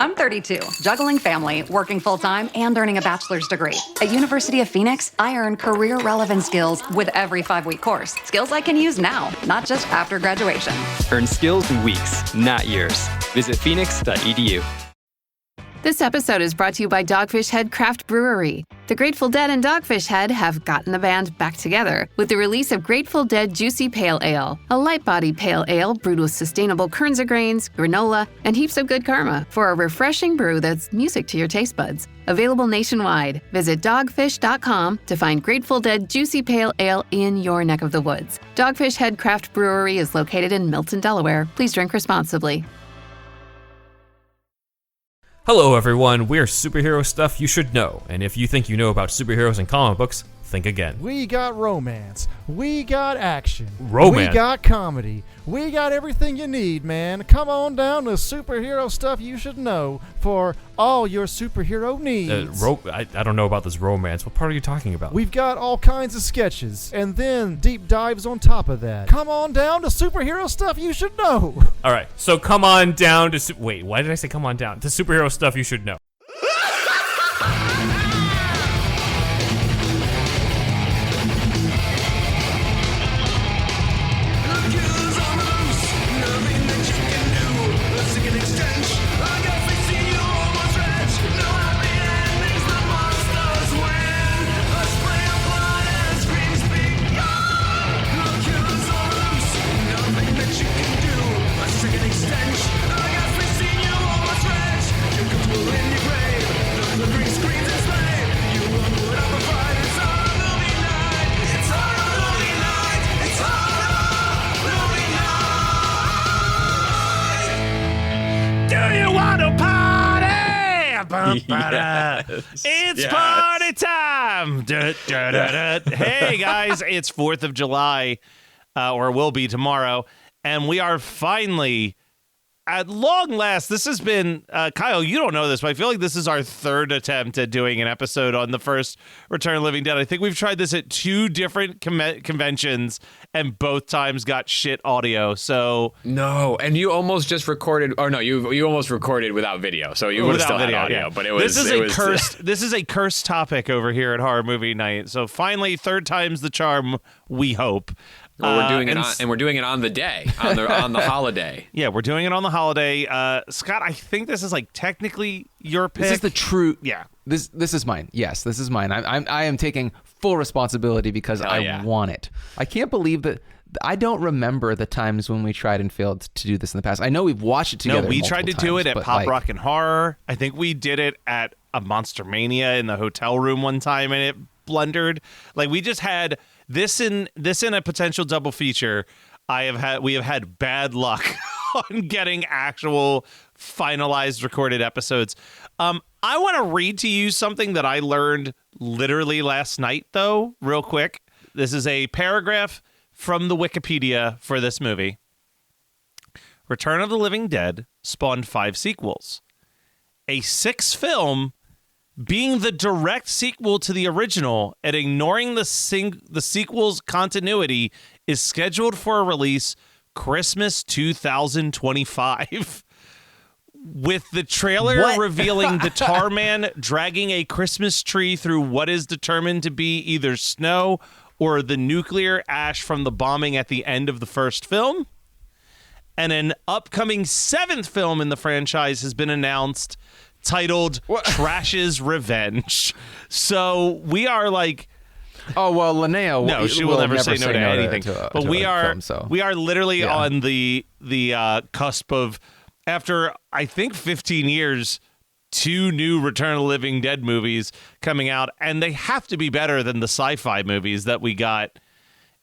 I'm 32, juggling family, working full-time, and earning a bachelor's degree. At University of Phoenix, I earn career-relevant skills with every 5-week course. Skills I can use now, not just after graduation. Earn skills in weeks, not years. Visit phoenix.edu. This episode is brought to you by Dogfish Head Craft Brewery. The Grateful Dead and Dogfish Head have gotten the band back together with the release of Grateful Dead Juicy Pale Ale, a light-bodied pale ale brewed with sustainable Kernza grains, granola, and heaps of good karma for a refreshing brew that's music to your taste buds. Available nationwide. Visit dogfish.com to find Grateful Dead Juicy Pale Ale in your neck of the woods. Dogfish Head Craft Brewery is located in Milton, Delaware. Please drink responsibly. Hello everyone, we're Superhero Stuff You Should Know, and if you think you know about superheroes and comic books, think again. We got romance, we got action, Romance? we got comedy, we got everything you need, man. Come on down to Superhero Stuff You Should Know for all your superhero needs. I don't know about this romance. What part are you talking about? We've got all kinds of sketches, and then deep dives on top of that. Come on down to Superhero Stuff You Should Know. Alright, so come on down to... Wait, why did I say come on down? To Superhero Stuff You Should Know. It's party time! Hey guys, it's 4th of July, or will be tomorrow, and we are finally, at long last, this has been, Kyle, you don't know this, but I feel like this is our third attempt at doing an episode on the first Return of the Living Dead. I think we've tried this at 2 different conventions, and both times got shit audio, so... No, and you almost just recorded, or no, you almost recorded without video, so you would have still had audio, yeah. but it was... This is a cursed topic over here at Horror Movie Night, so finally, third time's the charm, we hope. Well, we're doing we're doing it on the day, on the holiday. Yeah, we're doing it on the holiday. Scott, I think this is like technically your pick. This is the true. Yeah. This is mine. Yes, this is mine. I am taking full responsibility because I want it. I can't believe that. I don't remember the times when we tried and failed to do this in the past. I know we've watched it together. No, we tried to do it at Pop Rock and Horror. I think we did it at a Monster Mania in the hotel room one time, and it blundered. Like we just had this in a potential double feature. We have had bad luck on getting actual finalized recorded episodes. I want to read to you something that I learned literally last night, though, real quick. This is a paragraph from the Wikipedia for this movie. Return of the Living Dead spawned 5 sequels. A 6th film being the direct sequel to the original and ignoring the sequel's continuity is scheduled for a release Christmas 2025. With the trailer revealing the tar man dragging a Christmas tree through what is determined to be either snow or the nuclear ash from the bombing at the end of the first film. And an upcoming 7th film in the franchise has been announced, titled Trash's Revenge. So we are like... Oh, well, Linnea... No, she will never say no to anything. But we are literally on the cusp of, after, I think, 15 years... 2 new Return of the Living Dead movies coming out, and they have to be better than the sci-fi movies that we got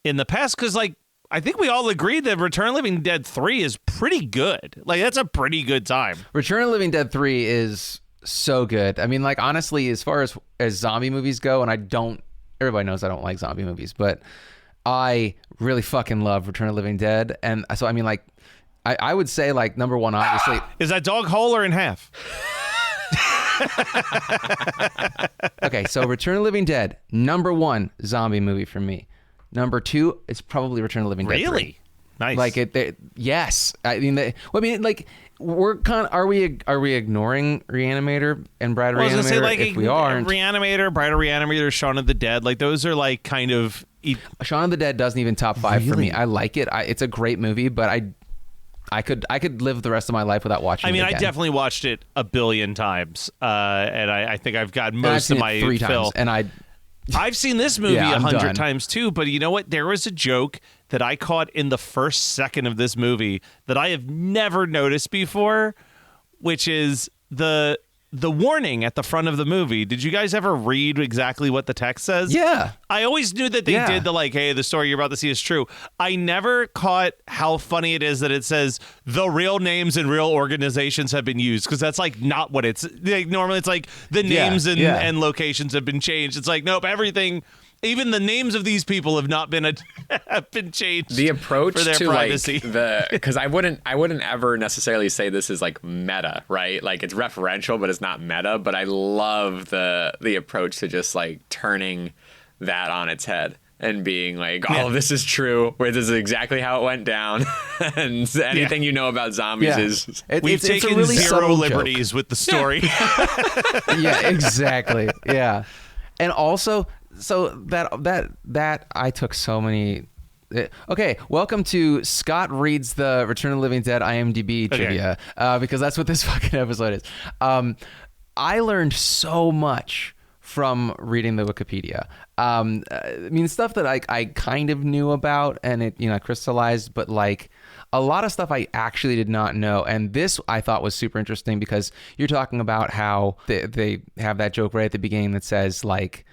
in the past, because, like, I think we all agreed that Return of the Living Dead 3 is pretty good. Like, that's a pretty good time. Return of the Living Dead 3 is so good. I mean, like, honestly, as far as zombie movies go, and everybody knows I don't like zombie movies, but I really fucking love Return of the Living Dead, and so, I mean, like, I would say, like, number one, obviously... Is that dog whole or in half? Okay, so Return of the Living Dead, number 1 zombie movie for me. Number 2, it's probably Return of the Living Dead 3. Really? Nice. Like yes. I mean, we're kind of, are we ignoring Reanimator and Bride of Well, I Reanimator? was gonna say, like, if we aren't, Reanimator, Bride of Reanimator, Shaun of the Dead, like those are like kind of. Shaun of the Dead doesn't even top 5 for me. I like it. It's a great movie, but I could live the rest of my life without watching it again. I definitely watched it a billion times, and I think I've got most of my 3 fill. times, and I've seen this movie Yeah, I'm 100 done. times too, but you know what? There was a joke that I caught in the first second of this movie that I have never noticed before, which is the warning at the front of the movie. Did you guys ever read exactly what the text says? Yeah. I always knew that they did the like, hey, the story you're about to see is true. I never caught how funny it is that it says the real names and real organizations have been used, because that's like not what it's like. Normally it's like the names and locations have been changed. It's like, nope, everything. Even the names of these people have not been have been changed. The approach for their to privacy. like because I wouldn't ever necessarily say this is like meta, right? Like it's referential, but it's not meta. But I love the approach to just like turning that on its head and being like, all of this is true. This is exactly how it went down, and anything you know about zombies is we've taken a really zero subtle liberties joke. with the story. Yeah, exactly. Yeah, and also. So that I took so many. Okay, welcome to Scott Reads the Return of the Living Dead IMDb trivia, because that's what this fucking episode is. I learned so much from reading the Wikipedia. I mean, stuff that I kind of knew about and it crystallized, but like a lot of stuff I actually did not know. And this I thought was super interesting because you're talking about how they have that joke right at the beginning that says like,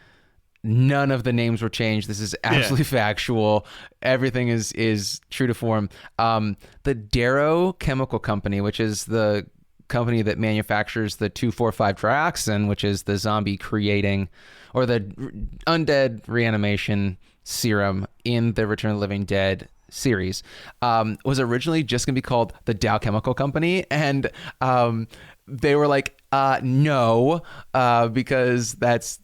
none of the names were changed. This is absolutely factual. Everything is true to form. The Darrow Chemical Company, which is the company that manufactures the 2,4,5-trioxin, which is the zombie creating or the undead reanimation serum in the Return of the Living Dead series, was originally just going to be called the Dow Chemical Company. And they were like, no, because that's,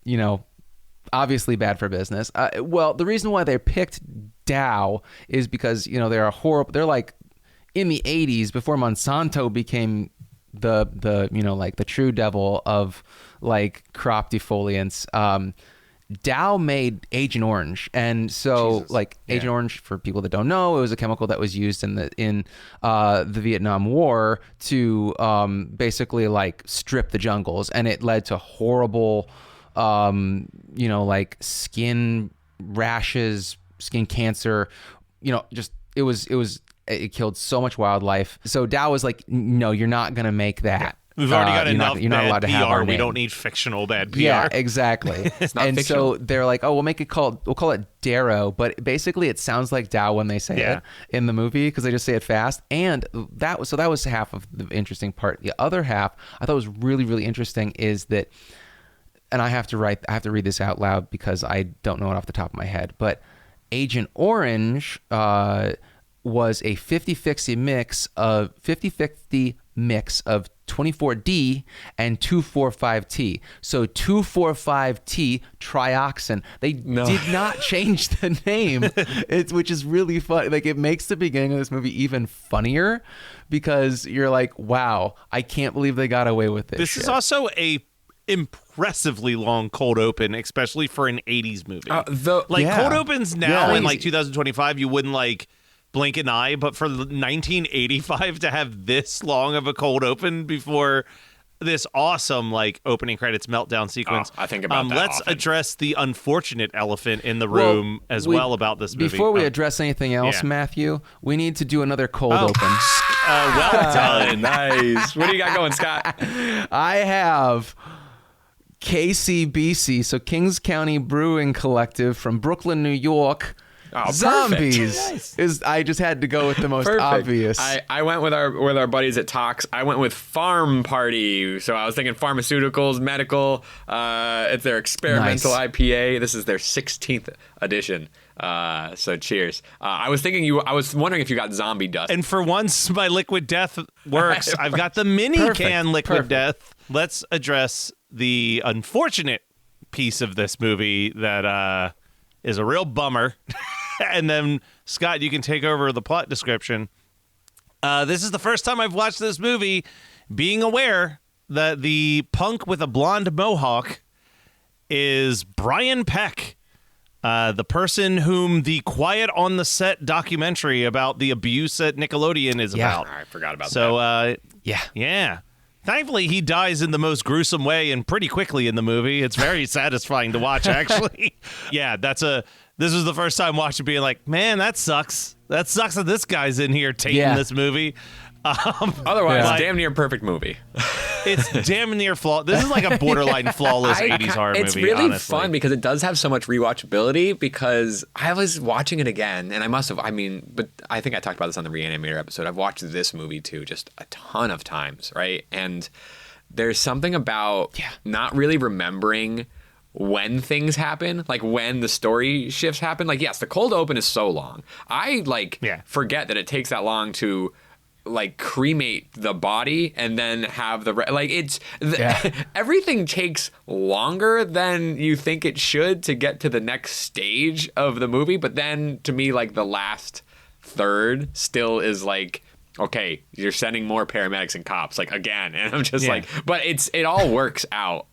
obviously bad for business. Well, the reason why they picked Dow is because, they're they're like in the 80s before Monsanto became the true devil of like crop defoliants. Dow made Agent Orange, and so Agent Orange, for people that don't know, it was a chemical that was used in the Vietnam War to basically like strip the jungles, and it led to horrible like skin rashes, skin cancer, it killed so much wildlife. So Dow was like, no, you're not going to make that. We've already got enough you're not allowed bad to have our PR. We name. don't need fictional bad PR. Yeah, exactly. And fictional. So they're like, oh, we'll call it Darrow, but basically it sounds like Dow when they say it in the movie because they just say it fast. And that was half of the interesting part. The other half I thought was really, really interesting is that, and I have to read this out loud because I don't know it off the top of my head, but Agent Orange was a 50-50 mix of 24D and 2,4,5-T. So 2,4,5-T trioxin. They did not change the name, which is really fun. Like it makes the beginning of this movie even funnier because you're like, wow, I can't believe they got away with this. This is also a impressively long cold open, especially for an 80s movie. Cold opens now in like 2025, you wouldn't like blink an eye, but for 1985 to have this long of a cold open before this awesome like opening credits meltdown sequence. I think about that let's often. address the unfortunate elephant in the room about this movie. Before we address anything else, Matthew, we need to do another cold open. Well done. Nice. What do you got going, Scott? I have KCBC, so Kings County Brewing Collective from Brooklyn, New York. Oh, Zombies I just had to go with the most obvious. I went with our buddies at Tox. I went with Farm Party. So I was thinking pharmaceuticals, medical. It's their experimental IPA. This is their 16th edition. So cheers. I was wondering if you got Zombie Dust. And for once, my Liquid Death works. I've got the mini can Liquid Death. Let's address the unfortunate piece of this movie that is a real bummer. And then, Scott, you can take over the plot description. This is the first time I've watched this movie being aware that the punk with a blonde mohawk is Brian Peck, the person whom the Quiet on the Set documentary about the abuse at Nickelodeon is about. I forgot about that. So, Yeah. yeah. Thankfully, he dies in the most gruesome way and pretty quickly in the movie. It's very satisfying to watch, actually. Yeah, this was the first time watching being like, man, that sucks. That sucks that this guy's in here taking this movie. Otherwise, damn near perfect movie. It's damn near flawless. This is like a borderline flawless 80s horror movie, It's really honestly. fun because it does have so much rewatchability, because I was watching it again, and but I think I talked about this on the Reanimator episode. I've watched this movie too just a ton of times, right? And there's something about not really remembering when things happen, like when the story shifts happen. Like, yes, the cold open is so long. I forget that it takes that long to like cremate the body and then have everything takes longer than you think it should to get to the next stage of the movie. But then to me, like, the last third still is like, okay, you're sending more paramedics and cops, like, again. And I'm just like, but it all works out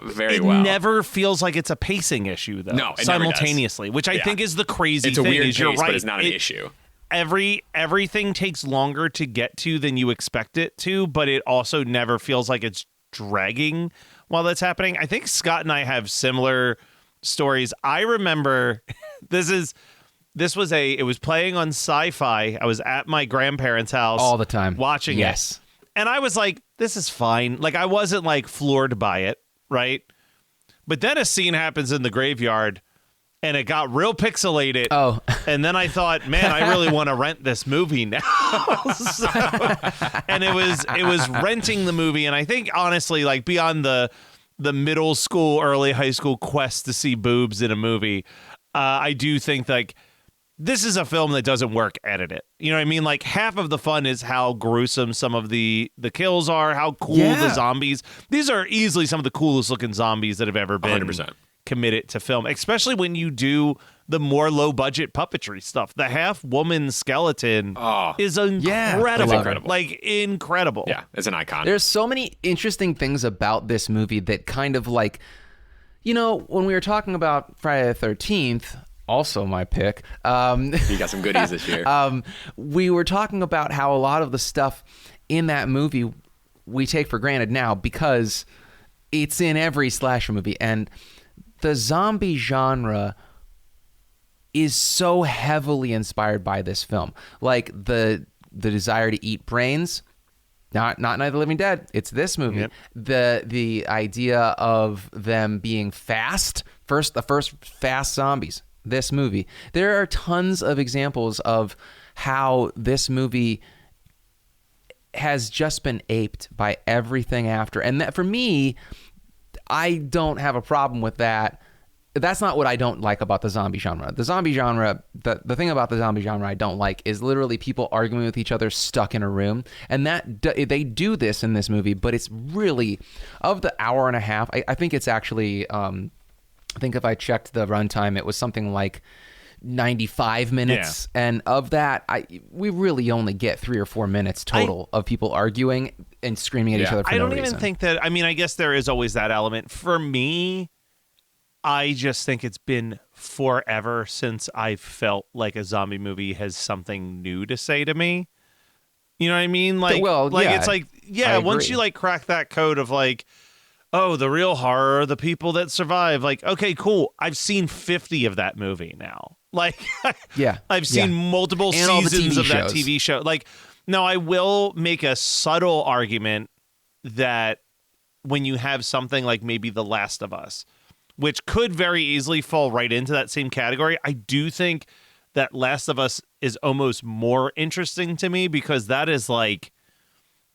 very well. It never feels like it's a pacing issue, though. No, it simultaneously, which I think is the crazy it's a thing. weird is you're pace, right. but it's not an issue. Everything takes longer to get to than you expect it to, but it also never feels like it's dragging while that's happening. I think Scott and I have similar stories. I remember it was playing on Sci-Fi. I was at my grandparents' house all the time watching it. And I was like, this is fine. Like, I wasn't like floored by it, right? But then a scene happens in the graveyard and it got real pixelated. Oh. And then I thought, man, I really want to rent this movie now. And it was renting the movie. And I think, honestly, like, beyond the middle school, early high school quest to see boobs in a movie, I do think, like, this is a film that doesn't work edited. You know what I mean? Like, half of the fun is how gruesome some of the kills are, how cool the zombies. These are easily some of the coolest looking zombies that have ever been 100%. committed to film, especially when you do the more low budget puppetry stuff. The half woman skeleton is incredible. Like, incredible. Yeah, it's an icon. There's so many interesting things about this movie that kind of, like, you know, when we were talking about Friday the 13th, also my pick. You got some goodies this year. We were talking about how a lot of the stuff in that movie we take for granted now because it's in every slasher movie. And the zombie genre is so heavily inspired by this film. Like, the desire to eat brains, not Night of the Living Dead, it's this movie. Yep. The idea of them being fast, the first fast zombies, this movie. There are tons of examples of how this movie has just been aped by everything after. And that, for me, I don't have a problem with that. That's not what I don't like about the zombie genre. The zombie genre, the thing about the zombie genre I don't like is literally people arguing with each other stuck in a room. And they do this in this movie, but it's really, of the hour and a half, I think it's actually, I think if I checked the runtime, it was something like 95 minutes. Yeah. And of that, we really only get 3 or 4 minutes total of people arguing and screaming at each other for no reason. I don't even think that, I mean, I guess there is always that element. For me, I just think it's been forever since I felt like a zombie movie has something new to say to me. You know what I mean? Like, it's like, once you like crack that code of like, oh, the real horror are the people that survive. Like, okay, cool. I've seen 50 of that movie now. Like, I've seen multiple seasons of that TV show. Like, now I will make a subtle argument that when you have something like maybe The Last of Us, which could very easily fall right into that same category, I do think that Last of Us is almost more interesting to me because that is like,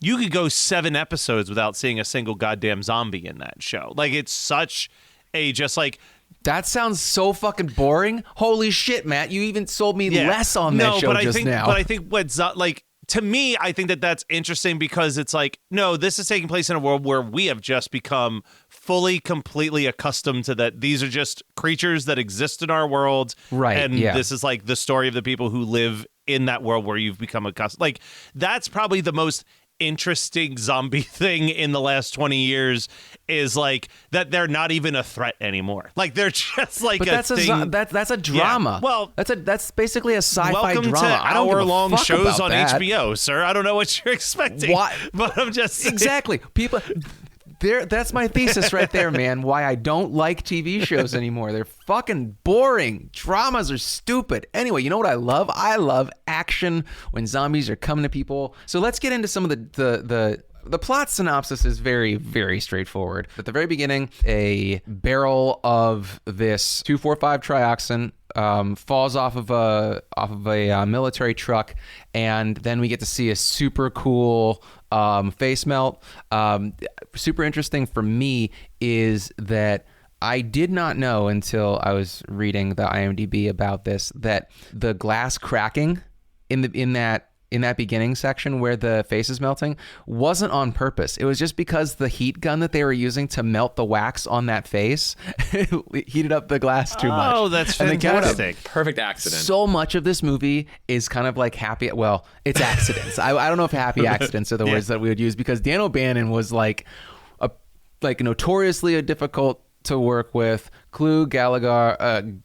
you could go 7 episodes without seeing a single goddamn zombie in that show. Like, it's such a just like... That sounds so fucking boring. Holy shit, Matt. You even sold me less on that show just now. But I think what's like, to me, I think that that's interesting because it's like, no, this is taking place in a world where we have just become fully, completely accustomed to that. These are just creatures that exist in our world. Right. And yeah. this is like the story of the people who live in that world where you've become accustomed. Like, that's probably the most interesting zombie thing in the last 20 years is like that they're not even a threat anymore. Like, they're just like that's thing. That's a drama. Yeah. Well, that's basically a sci-fi welcome drama. to I don't give a hour-long fuck shows about on that. HBO, sir. I don't know what you're expecting. Why? But I'm just saying. Exactly. People. That's my thesis right there, man. Why I don't like TV shows anymore. They're fucking boring. Dramas are stupid. Anyway, you know what I love? I love action when zombies are coming to people. So let's get into some of the plot synopsis is very, very straightforward. At the very beginning, a barrel of this 2,4,5 trioxin falls off of a military truck, and then we get to see a super cool face melt. Super interesting for me is that I did not know until I was reading the IMDb about this that the glass cracking in that beginning section where the face is melting wasn't on purpose. It was just because the heat gun that they were using to melt the wax on that face heated up the glass too much. Oh, that's And fantastic. Perfect accident. so much of this movie is kind of like happy. Well, it's accidents. I don't know if happy accidents are the words that we would use, because Dan O'Bannon was like notoriously a difficult to work with. Clue Gallagher,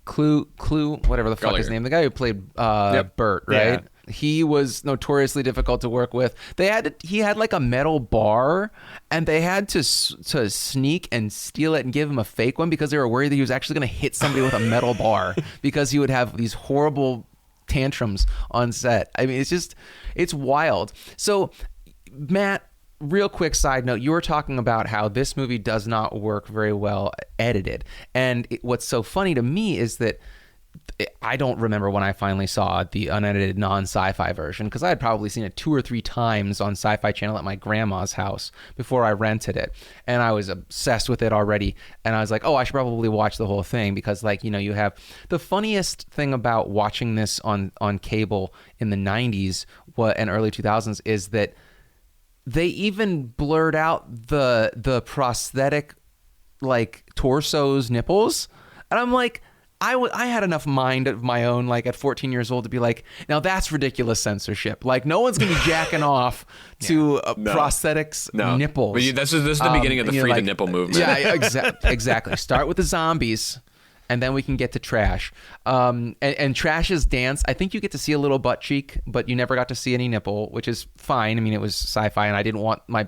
whatever the fuck his name, the guy who played Bert, right? Yeah. He was notoriously difficult to work with. He had like a metal bar, and they had to sneak and steal it and give him a fake one because they were worried that he was actually going to hit somebody with a metal bar because he would have these horrible tantrums on set. I mean, it's wild. So, Matt, real quick side note, you were talking about how this movie does not work very well edited. And what's so funny to me is that I don't remember when I finally saw the unedited non-sci-fi version, because I had probably seen it 2 or 3 times on Sci-Fi Channel at my grandma's house before I rented it. And I was obsessed with it already. And I was like, oh, I should probably watch the whole thing, because, like, you know, you have the funniest thing about watching this on cable in the 90s and early 2000s is that they even blurred out the prosthetic, like, torso's nipples. And I'm like, I had enough mind of my own, like, at 14 years old to be like, now that's ridiculous censorship. Like, no one's going to be jacking off to prosthetics nipples. But this is the beginning of the free the nipple movement. Yeah, exactly. Start with the zombies, and then we can get to trash. And trash's dance, I think you get to see a little butt cheek, but you never got to see any nipple, which is fine. I mean, it was sci-fi, and I didn't want my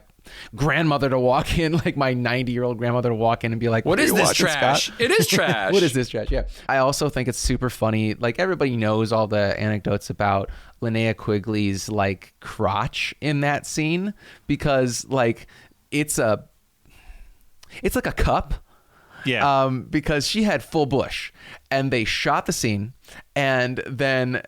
grandmother to walk in, like my 90-year-old grandmother to walk in and be like, what is this watching, trash? Scott? It is trash. What is this trash? Yeah. I also think it's super funny. Like, everybody knows all the anecdotes about Linnea Quigley's, like, crotch in that scene, because, like, it's like a cup. Yeah. Because she had full bush, and they shot the scene, and then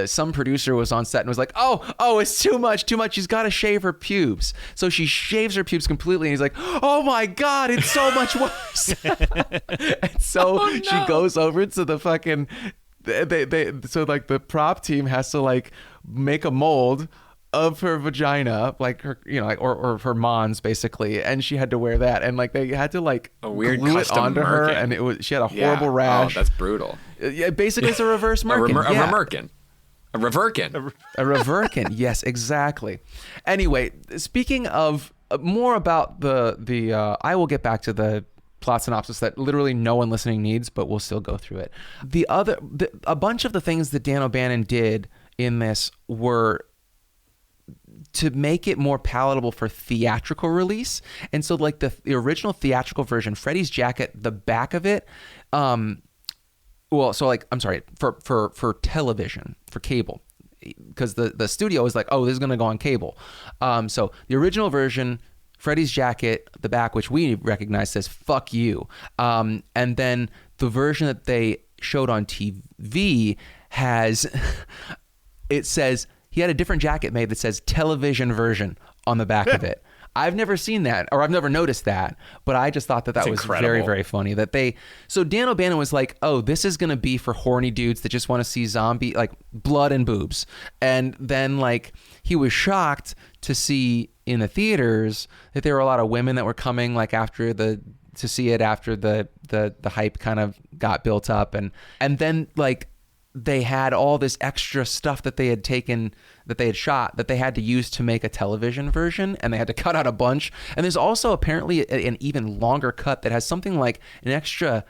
some producer was on set and was like, oh, it's too much. She's got to shave her pubes. So she shaves her pubes completely, and he's like, oh my God, it's so much worse. And so she goes over to the fucking, so like the prop team has to like make a mold of her vagina, like her, you know, like, or her mons basically, and she had to wear that, and like they had to like a weird glue it custom onto her, merkin. and she had a horrible rash. Oh, that's brutal. Yeah, basically it's a reverse merkin. A remerkin. A reverkin. A reverkin. Yes, exactly. Anyway, speaking of more about the I will get back to the plot synopsis that literally no one listening needs, but we'll still go through it. A bunch of the things that Dan O'Bannon did in this were to make it more palatable for theatrical release. And so like the original theatrical version, Freddy's jacket, the back of it, for television, for cable, because the studio was like, oh, this is going to go on cable. So the original version, Freddy's jacket, the back, which we recognize, says fuck you. And then the version that they showed on TV has, it says, he had a different jacket made that says television version on the back of it. I've never seen that, or I've never noticed that, but I just thought that was incredible. very, very funny that so Dan O'Bannon was like, oh, this is going to be for horny dudes that just want to see zombie, like blood and boobs. And then like he was shocked to see in the theaters that there were a lot of women that were coming like to see it after the hype kind of got built up. And then like, they had all this extra stuff that they had shot that they had to use to make a television version, and they had to cut out a bunch. And there's also apparently an even longer cut that has something like an extra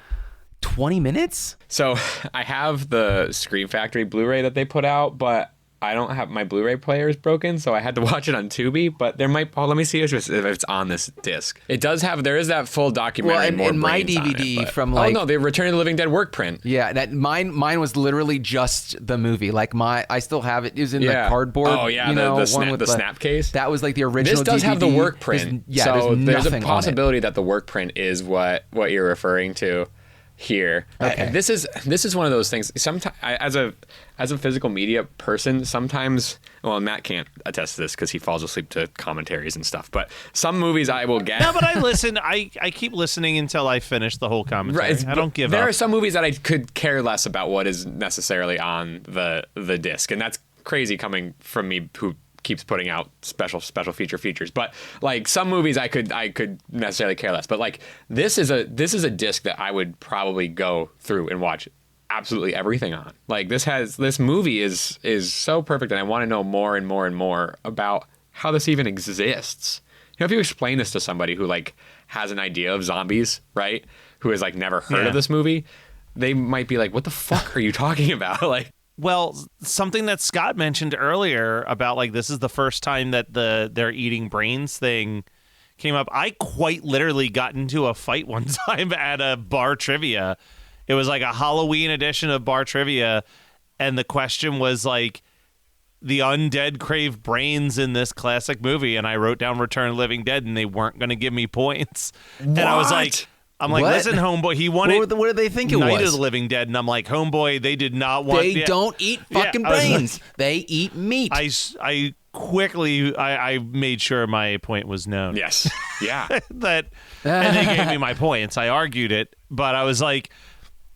20 minutes. So I have the Scream Factory Blu-ray that they put out, but I don't have my Blu-ray player is broken, so I had to watch it on Tubi. But there might. Let me see if it's on this disc. It does have. There is that full documentary. Well, and More my Brains on DVD it, from like. Oh no, the Return of the Living Dead work print. Yeah, that mine was literally just the movie. Like I still have it. It was in the cardboard. Oh yeah, the snap case. That was like the original. This does DVD. have the work print. So there's a possibility that the work print is what you're referring to here. Okay. This is one of those things. Sometimes as a physical media person, sometimes, well, Matt can't attest to this because he falls asleep to commentaries and stuff, but some movies I will get. No, but I listen. I keep listening until I finish the whole commentary. Right. I don't give up. There are some movies that I could care less about what is necessarily on the disc, and that's crazy coming from me who keeps putting out special features. But like some movies I could necessarily care less. But like this is a disc that I would probably go through and watch absolutely everything on. Like this movie is so perfect, and I want to know more and more and more about how this even exists. You know, if you explain this to somebody who like has an idea of zombies, right? Who has like never heard of this movie, they might be like, "What the fuck are you talking about?" Like, well, something that Scott mentioned earlier about like this is the first time that they're eating brains thing came up. I quite literally got into a fight one time at a bar trivia. It was like a Halloween edition of bar trivia, and the question was like, the undead crave brains in this classic movie, and I wrote down Return of the Living Dead, and they weren't going to give me points. What? And I was like, listen, homeboy, he wanted. What did they think it was? Night of the Living Dead, and I'm like, homeboy, they did not want. They don't eat fucking brains. They eat meat. I quickly I made sure my point was known. yes, yeah, and they gave me my points. I argued it, but I was like,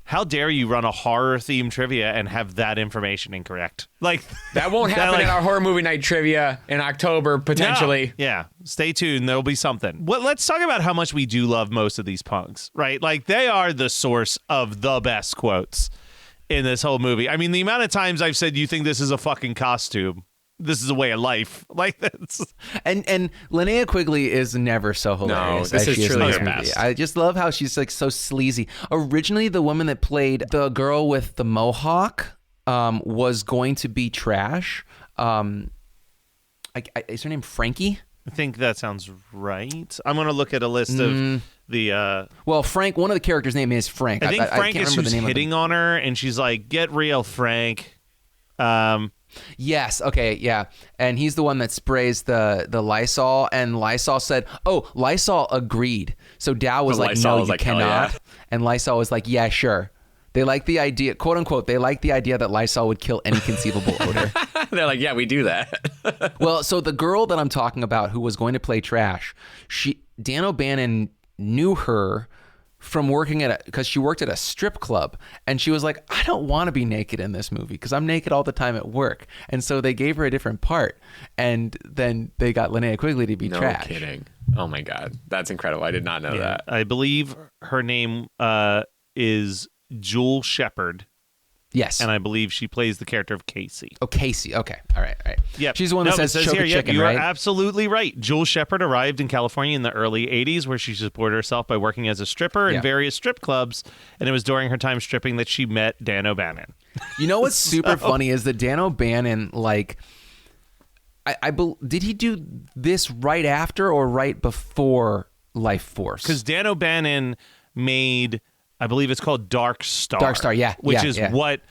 how dare you run a horror themed trivia and have that information incorrect? Like that won't happen at our horror movie night trivia in October potentially. No. Yeah, stay tuned. There'll be something. Well, let's talk about how much we do love most of these punks, right? Like they are the source of the best quotes in this whole movie. I mean, the amount of times I've said, "You think this is a fucking costume? This is a way of life." Like that's and Linnea Quigley is never so hilarious. No, this as is she truly in this the movie. best. I just love how she's like so sleazy. Originally, the woman that played the girl with the mohawk was going to be Trash. Is her name Frankie? I think that sounds right. I'm going to look at a list of the. Well, Frank. One of the characters' name is Frank. I think Frank can't is remember who's the name hitting on her, and she's like, "Get real, Frank." Yes. Okay. Yeah. And he's the one that sprays the Lysol, and Lysol said, "Oh, Lysol agreed." So Dow was like, Lysol "No, was you like, "Hell cannot." yeah. And Lysol was like, "Yeah, sure." They like the idea, quote unquote. They like the idea that Lysol would kill any conceivable odor. They're like, "Yeah, we do that." Well, so the girl that I'm talking about, who was going to play Trash, Dan O'Bannon knew her from working because she worked at a strip club, and she was like, "I don't want to be naked in this movie because I'm naked all the time at work." And so they gave her a different part, and then they got Linnea Quigley to be Trash. No kidding. Oh my God, that's incredible. I did not know that. I believe her name is Jewel Shepard. Yes. And I believe she plays the character of Casey. Oh, Casey. Okay. All right. Yep. She's the one that says choke a chicken, you right? are absolutely right. Jewel Shepard arrived in California in the early 80s, where she supported herself by working as a stripper in various strip clubs. And it was during her time stripping that she met Dan O'Bannon. You know what's super funny is that Dan O'Bannon, like, did he do this right after or right before Life Force? Because Dan O'Bannon made, I believe it's called Dark Star. Dark Star, yeah. Which is what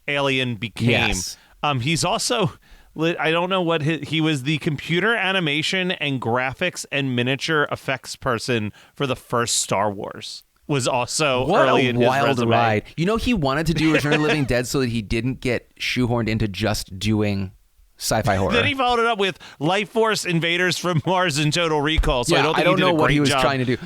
Alien became. Yes. He's also, I don't know what he was the computer animation and graphics and miniature effects person for the first Star Wars. Was also what early a in his wild resume. ride. You know, he wanted to do Return of the Living Dead so that he didn't get shoehorned into just doing sci-fi horror. Then he followed it up with Life Force Invaders from Mars and Total Recall. So I don't think he did know a what great he was job. trying to do,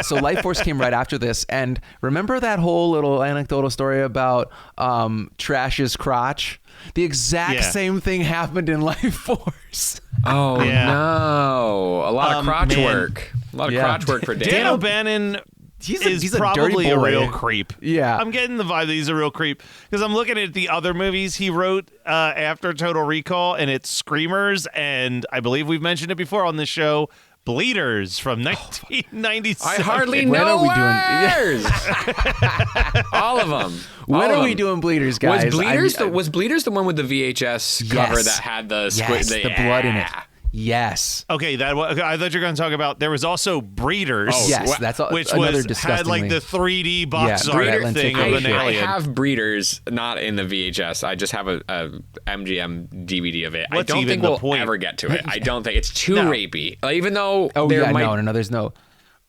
so Life Force came right after this, and remember that whole little anecdotal story about Trash's crotch? The exact same thing happened in Life Force. Oh no! A lot of crotch work. A lot of crotch work for Dan. Dan O'Bannon. He's dirty probably a boy. real creep. Yeah. I'm getting the vibe that he's a real creep because I'm looking at the other movies he wrote after Total Recall, and it's Screamers, and I believe we've mentioned it before on this show, Bleeders from 1997. I hardly When know are we doing- words. All of them. When are we doing Bleeders, guys? Was Bleeders the one with the VHS cover that had the the blood in it? Yes. Okay, I thought you were going to talk about. There was also Breeders. Yes, that's which another had like the 3D box art Breeder thing of an I alien. have Breeders, not in the VHS. I just have a MGM DVD of it. I What's don't even think the we'll point? ever get to it. I don't think it's too No. rapey. Even though Oh there yeah, might no, there's no.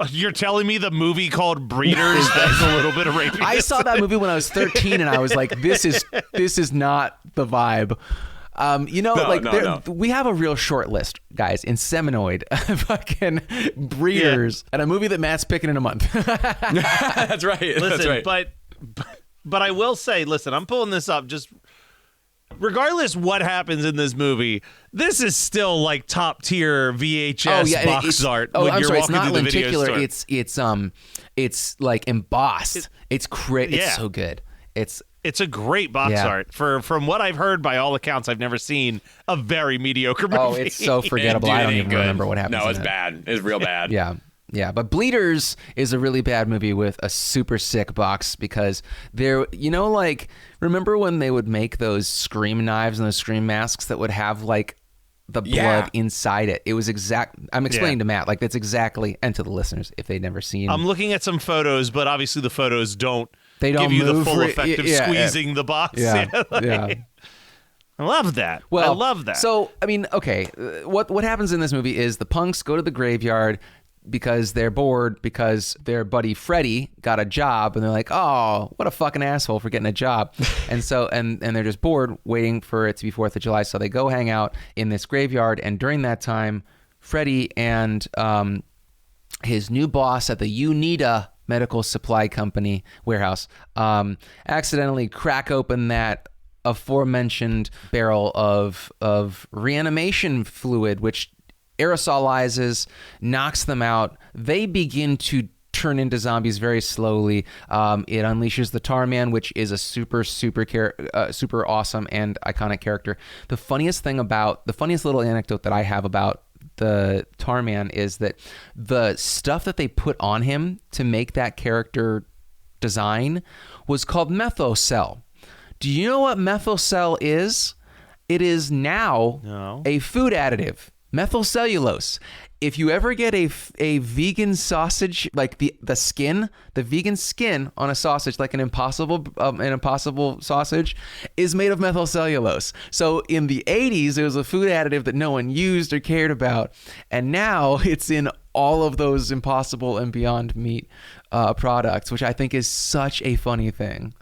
You're telling me the movie called Breeders has a little bit of rapey? I saw that movie when I was 13, and I was like, this is not the vibe. We have a real short list, guys, in Seminoid, fucking Breeders, and a movie that Matt's picking in a month. That's right. Listen, That's right. but I will say, listen, I'm pulling this up just regardless what happens in this movie. This is still like top tier VHS box art. Oh, when I'm you're sorry, it's walking not through the video lenticular. store. It's like embossed. It's great. It's so good. It's a great box art. From what I've heard, by all accounts, I've never seen a very mediocre movie. Oh, it's so forgettable. I don't even remember what happens. No, it's in it. bad. It's real bad. Yeah, but Bleeders is a really bad movie with a super sick box because remember when they would make those Scream knives and those Scream masks that would have like the blood inside it? It was I'm explaining to Matt, like that's exactly, and to the listeners if they'd never seen. I'm looking at some photos, but obviously the photos don't give you the move full effect of squeezing the box. Yeah. I love that. Well, I love that. So, I mean, okay, what happens in this movie is the punks go to the graveyard because they're bored because their buddy Freddy got a job, and they're like, oh, what a fucking asshole for getting a job. And so, and they're just bored waiting for it to be 4th of July. So they go hang out in this graveyard. And during that time, Freddy and his new boss at the UNITA medical supply company warehouse accidentally crack open that aforementioned barrel of reanimation fluid, which aerosolizes, knocks them out. They begin to turn into zombies very slowly. It unleashes the Tar Man, which is a super awesome and iconic character. The funniest little anecdote that I have about the Tar Man is that the stuff that they put on him to make that character design was called methocell. Do you know what methocell is? It is now a food additive. Methylcellulose. If you ever get a vegan sausage, like the vegan skin on a sausage, like an impossible sausage, is made of methylcellulose. So in the 80s, it was a food additive that no one used or cared about, and now it's in all of those Impossible and Beyond Meat products, which I think is such a funny thing.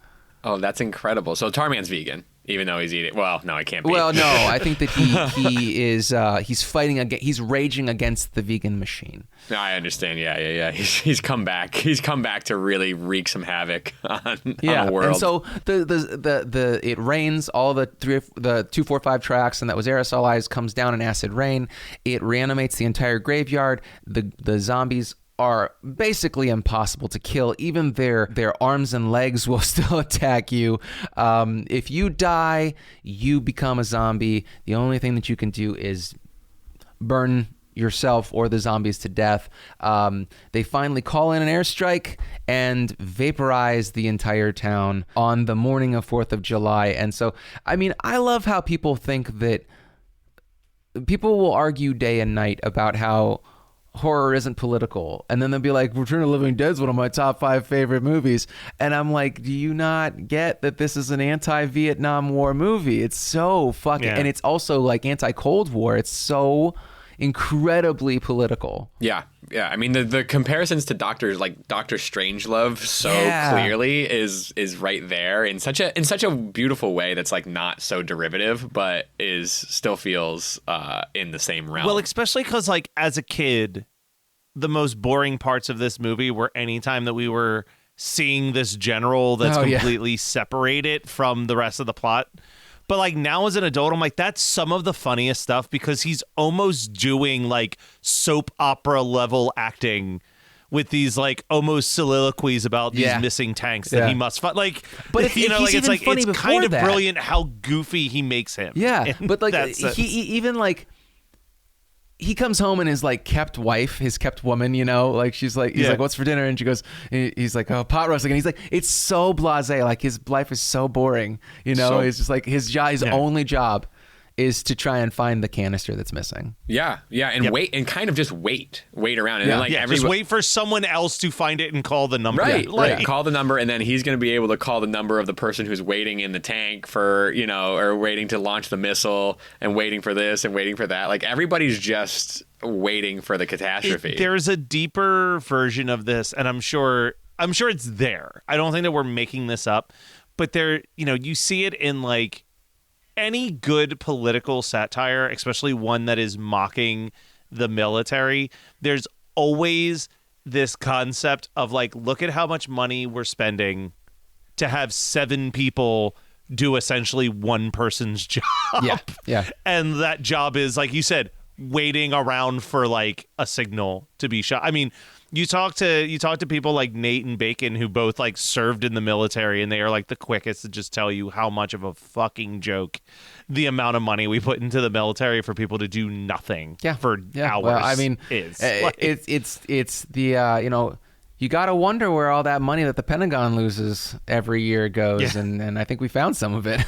Oh, that's incredible. So Tarman's vegan, even though he's eating. Well, no, I can't be. Well, no, I think that he is he's fighting against, he's raging against the vegan machine. No, I understand. Yeah. He's come back. He's come back to really wreak some havoc on the world. And so the it rains, all the 2, 4, 5 tracks, and that was aerosolized, comes down in acid rain. It reanimates the entire graveyard. The zombies are basically impossible to kill. Even their arms and legs will still attack you. If you die, you become a zombie. The only thing that you can do is burn yourself or the zombies to death. They finally call in an airstrike and vaporize the entire town on the morning of 4th of July. And so, I mean, I love how people think that people will argue day and night about how horror isn't political, and then they'll be like, Return of the Living Dead is one of my top 5 favorite movies, and I'm like, do you not get that this is an anti-Vietnam War movie? It's so fucking and it's also like anti-Cold War. It's incredibly political. Yeah. I mean, the comparisons to Doctor Strangelove so clearly is right there in such a beautiful way that's like not so derivative, but still feels in the same realm. Well, especially because like as a kid, the most boring parts of this movie were anytime that we were seeing this general that's completely separated from the rest of the plot. But like now as an adult, I'm like, that's some of the funniest stuff because he's almost doing like soap opera level acting with these like almost soliloquies about these missing tanks that he must find. Like, but if, you know, like it's kind of that. brilliant how goofy he makes him. Yeah, but like he even like. He comes home and his like kept wife, his kept woman, you know, like he's like, what's for dinner? And she goes, he's like, oh, pot roast again. He's like, it's so blasé. Like his life is so boring, you know. It's just like his only job is to try and find the canister that's missing. Yeah, and wait and kind of just wait around, and then like just wait for someone else to find it and call the number. Right. Call the number, and then he's going to be able to call the number of the person who's waiting in the tank for, you know, or waiting to launch the missile, and waiting for this and waiting for that. Like everybody's just waiting for the catastrophe. There's a deeper version of this, and I'm sure it's there. I don't think that we're making this up, but there, you know, you see it in like any good political satire, especially one that is mocking the military, there's always this concept of like, look at how much money we're spending to have 7 people do essentially one person's job. Yeah. And that job is, like you said, waiting around for like a signal to be shot. I mean, you talk to people like Nate and Bacon who both like served in the military, and they are like the quickest to just tell you how much of a fucking joke the amount of money we put into the military for people to do nothing for hours. Well, I mean, is. It's the you know, you got to wonder where all that money that the Pentagon loses every year goes, and I think we found some of it.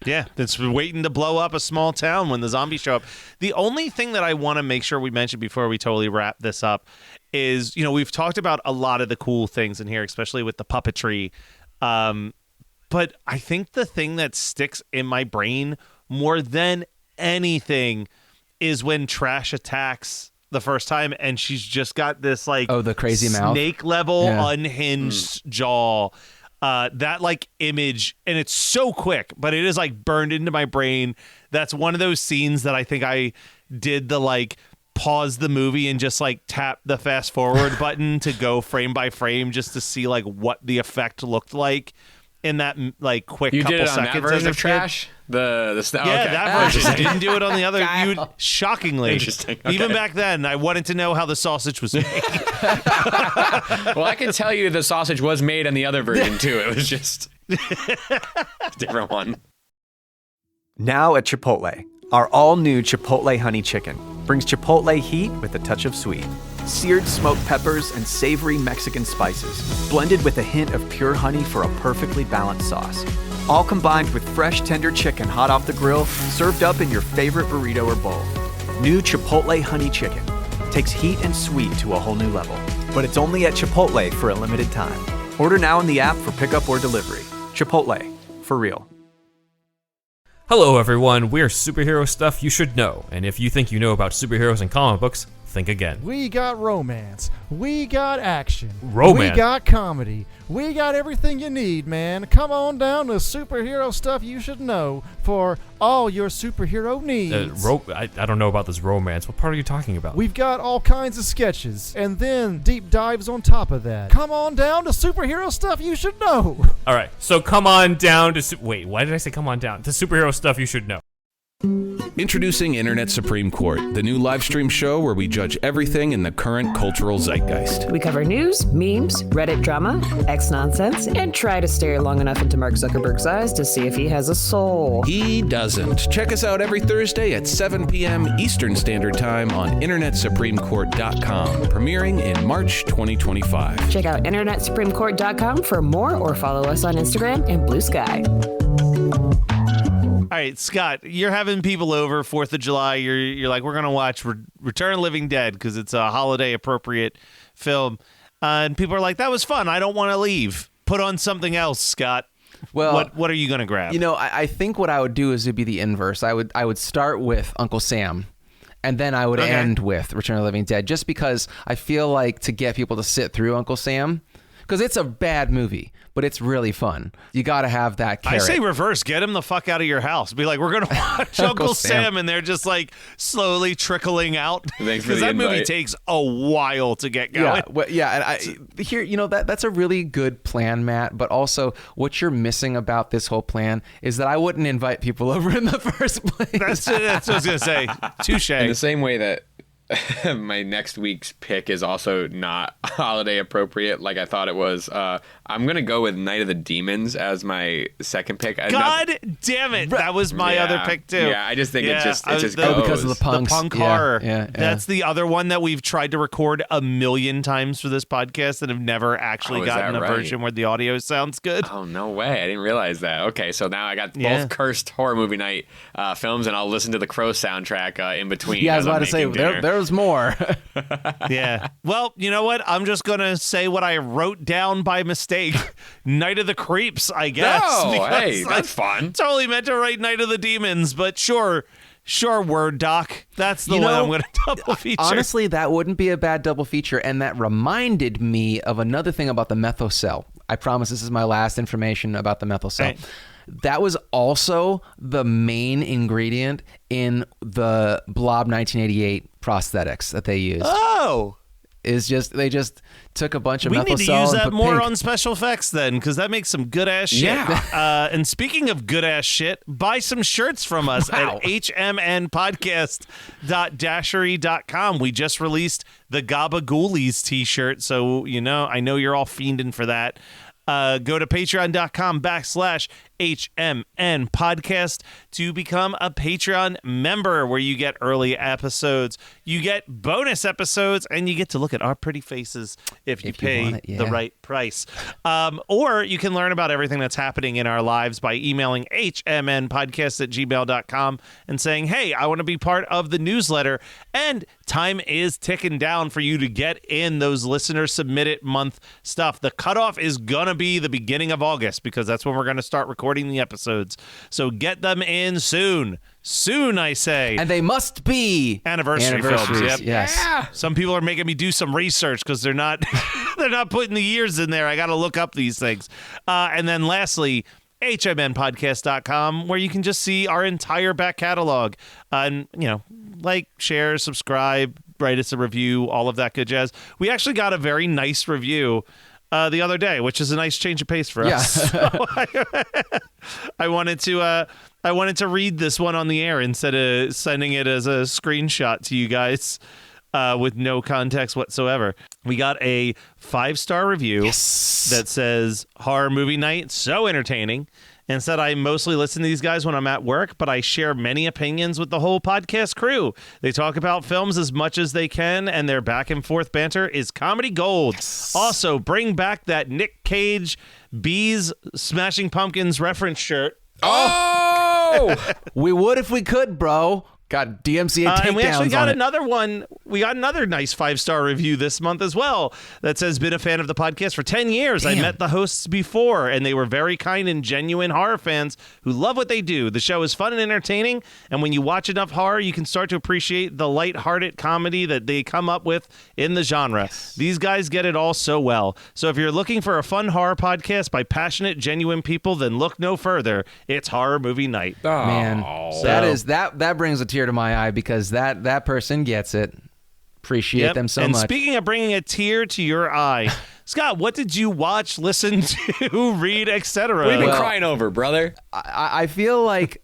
Yeah, that's waiting to blow up a small town when the zombies show up. The only thing that I want to make sure we mention before we totally wrap this up is, you know, we've talked about a lot of the cool things in here, especially with the puppetry. But I think the thing that sticks in my brain more than anything is when Trash attacks the first time and she's just got this like the crazy mouth, snake level unhinged jaw. That like image, and it's so quick, but it is like burned into my brain. That's one of those scenes that I think I did the like pause the movie and just like tap the fast forward button to go frame by frame just to see like what the effect looked like in that like quick couple seconds. You did it on that version of Trash? That version. I didn't do it on the other. Shockingly, interesting. Okay. Even back then, I wanted to know how the sausage was made. Well, I can tell you the sausage was made in the other version too. It was just a different one. Now at Chipotle, our all-new Chipotle Honey Chicken brings Chipotle heat with a touch of sweet. Seared smoked peppers and savory Mexican spices, blended with a hint of pure honey for a perfectly balanced sauce. All combined with fresh, tender chicken hot off the grill, served up in your favorite burrito or bowl. New Chipotle Honey Chicken takes heat and sweet to a whole new level. But it's only at Chipotle for a limited time. Order now in the app for pickup or delivery. Chipotle, for real. Hello everyone, we're Superhero Stuff You Should Know, and if you think you know about superheroes and comic books, think again. We got romance. We got action. Romance. We got comedy. We got everything you need, man. Come on down to Superhero Stuff You Should Know for all your superhero needs. I don't know about this romance. What part are you talking about? We've got all kinds of sketches, and then deep dives on top of that. Come on down to Superhero Stuff You Should Know. All right, so come on down to... Wait, why did I say come on down? To Superhero Stuff You Should Know. Introducing Internet Supreme Court, the new live stream show where we judge everything in the current cultural zeitgeist. We cover news, memes, Reddit drama, X-nonsense, and try to stare long enough into Mark Zuckerberg's eyes to see if he has a soul. He doesn't. Check us out every Thursday at 7 p.m. Eastern Standard Time on InternetSupremeCourt.com, premiering in March 2025. Check out InternetSupremeCourt.com for more, or follow us on Instagram and Blue Sky. All right, Scott, you're having people over 4th of July. You're like, we're going to watch Return of the Living Dead because it's a holiday appropriate film. And people are like, that was fun. I don't want to leave. Put on something else, Scott. Well, what are you going to grab? You know, I think what I would do is it'd be the inverse. I would start with Uncle Sam, And then I would end with Return of the Living Dead, just because I feel like to get people to sit through Uncle Sam, because it's a bad movie, but it's really fun. You got to have that carrot. I say reverse. Get him the fuck out of your house. Be like, we're going to watch Uncle Sam, and they're just like slowly trickling out. Because that movie takes a while to get going. And here, that's a really good plan, Matt. But also, what you're missing about this whole plan is that I wouldn't invite people over in the first place. That's what I was going to say. Touche. In the same way that my next week's pick is also not holiday appropriate like I thought it was. I'm going to go with Night of the Demons as my second pick. God damn it. That was my other pick too. Yeah, I just think it just goes. Because of the punks. The punk horror. Yeah. That's the other one that we've tried to record 1,000,000 times for this podcast and have never actually gotten a version where the audio sounds good. Oh, no way. I didn't realize that. Okay, so now I got both cursed horror movie night films, and I'll listen to the Crow soundtrack in between. Yeah, I was about to say, there's more. Yeah. Well, you know what? I'm just going to say what I wrote down by mistake. Night of the Creeps, I guess. Oh, hey, that's fun. Totally meant to write Night of the Demons, but sure, Word Doc. That's the one I'm going to double feature. Honestly, that wouldn't be a bad double feature, and that reminded me of another thing about the Methocell. I promise this is my last information about the Methocell. Right. That was also the main ingredient in the Blob 1988 prosthetics that they used. Oh! They just took a bunch of Methocell. We need to use that more pink on special effects then, because that makes some good ass shit. Yeah. And speaking of good ass shit, buy some shirts from us at hmnpodcast.dashery.com. We just released the Gabagoolies t-shirt, so I know you're all fiending for that. Go to patreon.com/HMN podcast to become a Patreon member, where you get early episodes, you get bonus episodes, and you get to look at our pretty faces if you pay the right price. Or you can learn about everything that's happening in our lives by emailing hmnpodcast@gmail.com and saying, hey, I want to be part of the newsletter. And time is ticking down for you to get in those listener submitted month stuff. The cutoff is going to be the beginning of August, because that's when we're going to start recording the episodes. So get them in soon. Soon, I say. And they must be anniversary films. Yep. Yes. Yeah. Some people are making me do some research because they're not they're not putting the years in there. I got to look up these things. And then lastly, hmnpodcast.com, where you can just see our entire back catalog. And, like, share, subscribe, write us a review, all of that good jazz. We actually got a very nice review the other day, which is a nice change of pace for us. So I wanted to read this one on the air instead of sending it as a screenshot to you guys with no context whatsoever. We got a 5-star review that says, horror movie night, so entertaining. And said, I mostly listen to these guys when I'm at work, but I share many opinions with the whole podcast crew. They talk about films as much as they can, and their back and forth banter is comedy gold. Also, bring back that Nick Cage Bees Smashing Pumpkins reference shirt. Oh! We would if we could, bro. Got DMCA takedowns and we actually got on another one. We got another nice 5-star review this month as well that says, been a fan of the podcast for 10 years. Damn. I met the hosts before, and they were very kind and genuine horror fans who love what they do. The show is fun and entertaining, and when you watch enough horror, you can start to appreciate the lighthearted comedy that they come up with in the genre. Yes. These guys get it all so well. So if you're looking for a fun horror podcast by passionate, genuine people, then look no further. It's Horror Movie Night. Oh, man, that brings a tear to my eye, because that person gets it. Appreciate them so much. And speaking of bringing a tear to your eye, Scott, what did you watch, listen to, read, etc.? What have you been crying over, brother? I feel like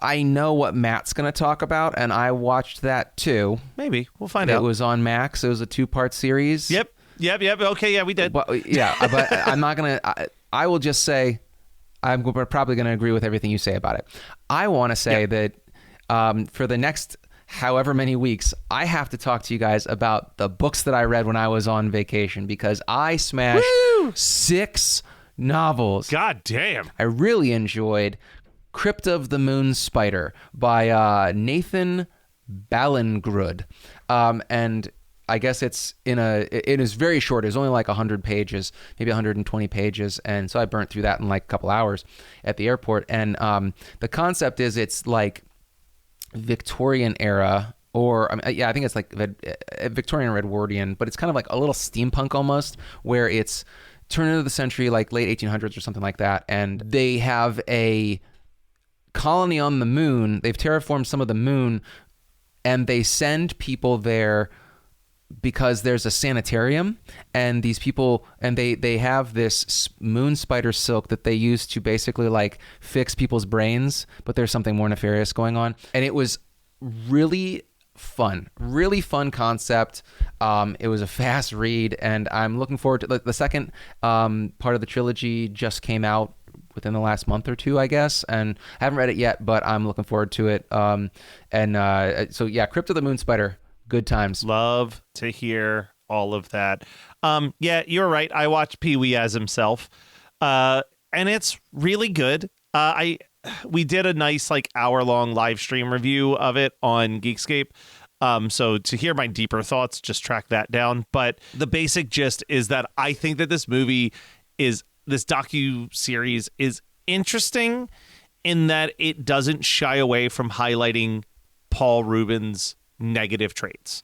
I know what Matt's going to talk about, and I watched that too. Maybe. We'll find out. It was on Max. It was a 2-part series. Yep. Okay, yeah, we did. But I'm not going to... I will just say I'm probably going to agree with everything you say about it. I want to say that for the next however many weeks, I have to talk to you guys about the books that I read when I was on vacation, because I smashed 6 novels. God damn. I really enjoyed Crypt of the Moon Spider by Nathan Ballingrud. And I guess it is very short. It's only like 100 pages, maybe 120 pages. And so I burnt through that in like a couple hours at the airport. And the concept is it's like Victorian era or I think it's like Victorian or Edwardian, but it's kind of like a little steampunk almost, where it's turn of the century, like late 1800s or something like that, and they have a colony on the moon. They've terraformed some of the moon, and they send people there because there's a sanitarium, and these people, and they have this moon spider silk that they use to basically like fix people's brains, but there's something more nefarious going on. And it was really fun concept. It was a fast read, and I'm looking forward to the second part of the trilogy. Just came out within the last month or two, I guess, and I haven't read it yet, but I'm looking forward to it. So yeah, Crypt of the Moon Spider, good times. Love to hear all of that. Yeah, you're right. I watched Pee-wee as himself, and it's really good. We did a nice like hour-long live stream review of it on Geekscape. So to hear my deeper thoughts, just track that down. But the basic gist is that I think that this docu-series is interesting in that it doesn't shy away from highlighting Paul Rubens' negative traits.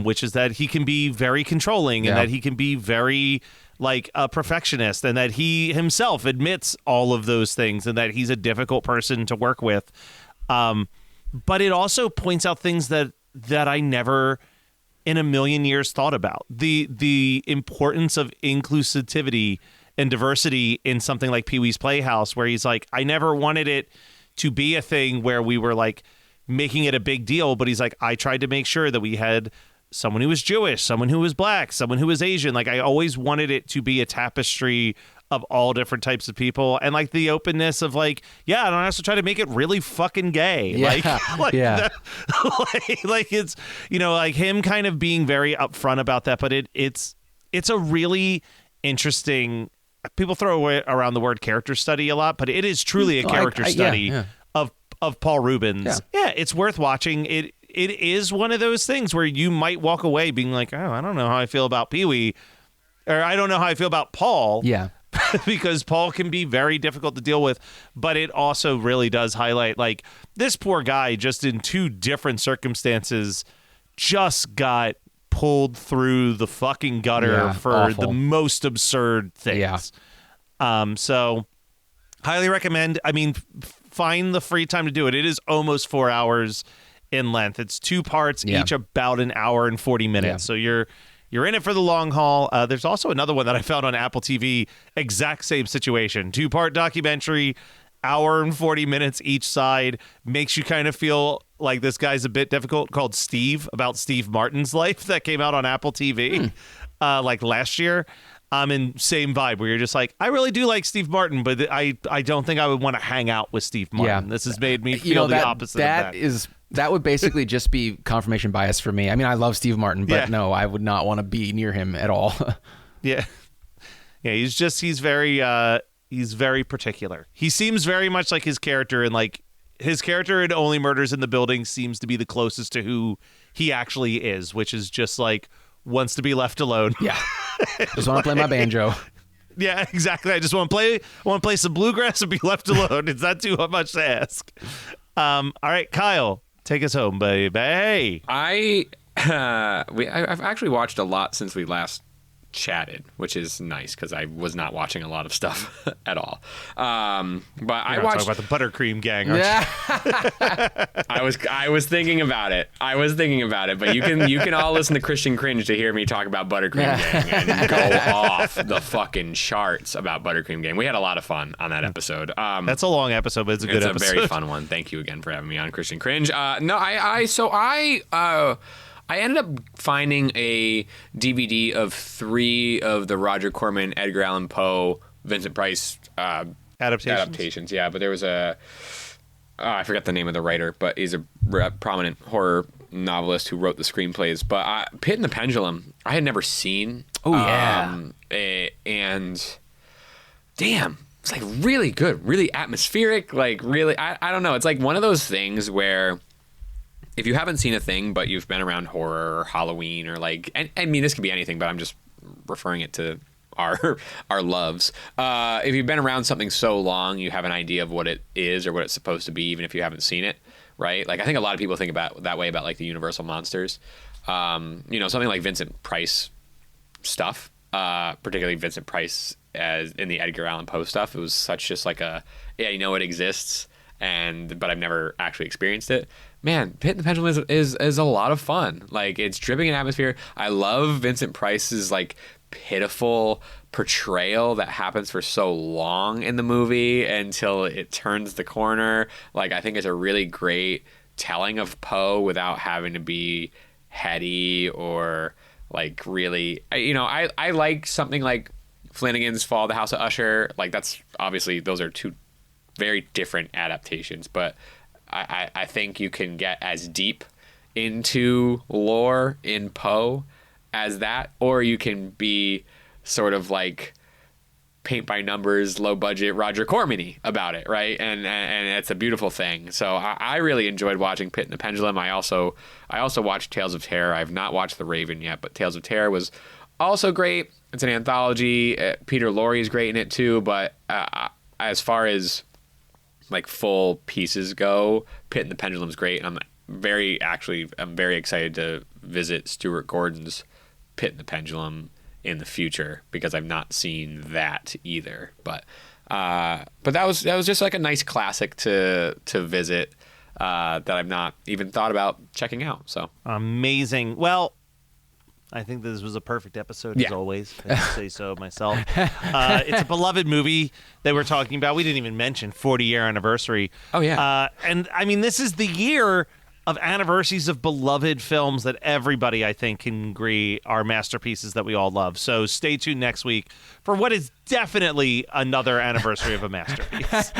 Which is that he can be very controlling and that he can be very like a perfectionist, and that he himself admits all of those things, and that he's a difficult person to work with. But it also points out things that I never in a million years thought about. The importance of inclusivity and diversity in something like Pee-wee's Playhouse, where he's like, I never wanted it to be a thing where we were like making it a big deal, but he's like, I tried to make sure that we had someone who was Jewish, someone who was black, someone who was Asian. Like, I always wanted it to be a tapestry of all different types of people, and like the openness of like, yeah, and I also try to make it really fucking gay. Like it's, you know, like him kind of being very upfront about that, but it's a really interesting, people throw around the word character study a lot, but it is truly a character study of Paul Rubens. Yeah, it's worth watching. It is one of those things where you might walk away being like, oh, I don't know how I feel about Pee-wee, or I don't know how I feel about Paul. Yeah. Because Paul can be very difficult to deal with, but it also really does highlight like this poor guy just in two different circumstances just got pulled through the fucking gutter for awful. The most absurd things. So highly recommend. I mean, find the free time to do it. It is almost 4 hours in length. It's 2 parts, each about an hour and 40 minutes. So you're in it for the long haul. There's also another one that I found on Apple TV, exact same situation. 2-part documentary, hour and 40 minutes each side. Makes you kind of feel like this guy's a bit difficult, called Steve, about Steve Martin's life, that came out on Apple TV like last year. And same vibe where you're just like, I really do like Steve Martin, but I don't think I would want to hang out with Steve Martin. This has made me feel the opposite of that. That would basically just be confirmation bias for me. I mean, I love Steve Martin, but no, I would not want to be near him at all. Yeah, he's very particular. He seems very much like his character, and like his character in Only Murders in the Building seems to be the closest to who he actually is, which is just like wants to be left alone. Yeah, just want to play my banjo. Yeah, exactly. I just want to play some bluegrass and be left alone. It's not too much to ask. All right, Kyle, take us home, baby. I've actually watched a lot since we last chatted, which is nice because I was not watching a lot of stuff at all. But I watched talking about the Buttercream Gang, aren't you? I was thinking about it. But you can all listen to Christian Cringe to hear me talk about Buttercream Gang and go off the fucking charts about Buttercream Gang. We had a lot of fun on that episode. That's a long episode, but it's a good episode. It's a very fun one. Thank you again for having me on, Christian Cringe. I ended up finding a DVD of 3 of the Roger Corman, Edgar Allan Poe, Vincent Price adaptations. Yeah, but there was I forgot the name of the writer, but he's a prominent horror novelist who wrote the screenplays. But Pit and the Pendulum, I had never seen. Oh, yeah. And damn, it's like really good, really atmospheric, like really, I don't know. It's like one of those things where if you haven't seen a thing, but you've been around horror or Halloween or like, I mean, this could be anything, but I'm just referring it to our loves. If you've been around something so long, you have an idea of what it is or what it's supposed to be, even if you haven't seen it. right? Like I think a lot of people think about that way about like the Universal monsters. Something like Vincent Price stuff, particularly Vincent Price as in the Edgar Allan Poe stuff. It was such just like I know it exists, but I've never actually experienced it. Man, Pit and the Pendulum is a lot of fun. Like it's dripping in atmosphere. I love Vincent Price's like pitiful portrayal that happens for so long in the movie until it turns the corner. Like I think it's a really great telling of Poe without having to be heady or like really, I like something like Flanagan's Fall of the House of Usher. Like that's obviously those are two very different adaptations, but I think you can get as deep into lore in Poe as that, or you can be sort of like paint by numbers, low budget Roger Corman-y about it, right? And it's a beautiful thing. So I really enjoyed watching Pit and the Pendulum. I also watched Tales of Terror. I've not watched The Raven yet, but Tales of Terror was also great. It's an anthology. Peter Lorre is great in it too. But as far as like full pieces go, Pit and the Pendulum is great. And I'm very excited to visit Stuart Gordon's Pit and the Pendulum in the future because I've not seen that either. But that was just like a nice classic to visit that I've not even thought about checking out. So amazing. Well, I think this was a perfect episode as always. I say so myself. It's a beloved movie that we're talking about. We didn't even mention 40-year anniversary. Oh yeah. And I mean, this is the year of anniversaries of beloved films that everybody, I think, can agree are masterpieces that we all love. So stay tuned next week for what is definitely another anniversary of a masterpiece.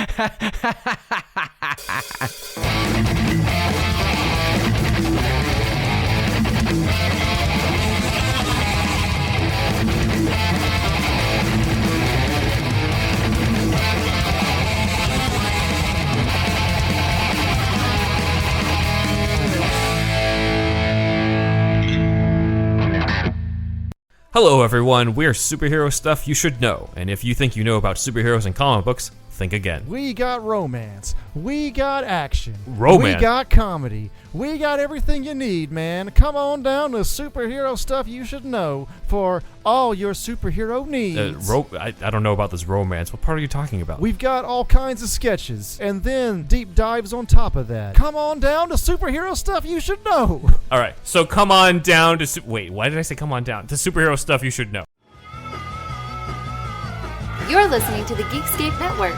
Hello everyone, we're Superhero Stuff You Should Know, and if you think you know about superheroes and comic books, think again. We got romance. We got action. Romance? We got comedy. We got everything you need, man. Come on down to Superhero Stuff You Should Know for all your superhero needs. I don't know about this romance. What part are you talking about? We've got all kinds of sketches, and then deep dives on top of that. Come on down to Superhero Stuff You Should Know. All right, so come on down to... Wait, why did I say come on down? To Superhero Stuff You Should Know. You're listening to the Geekscape Network.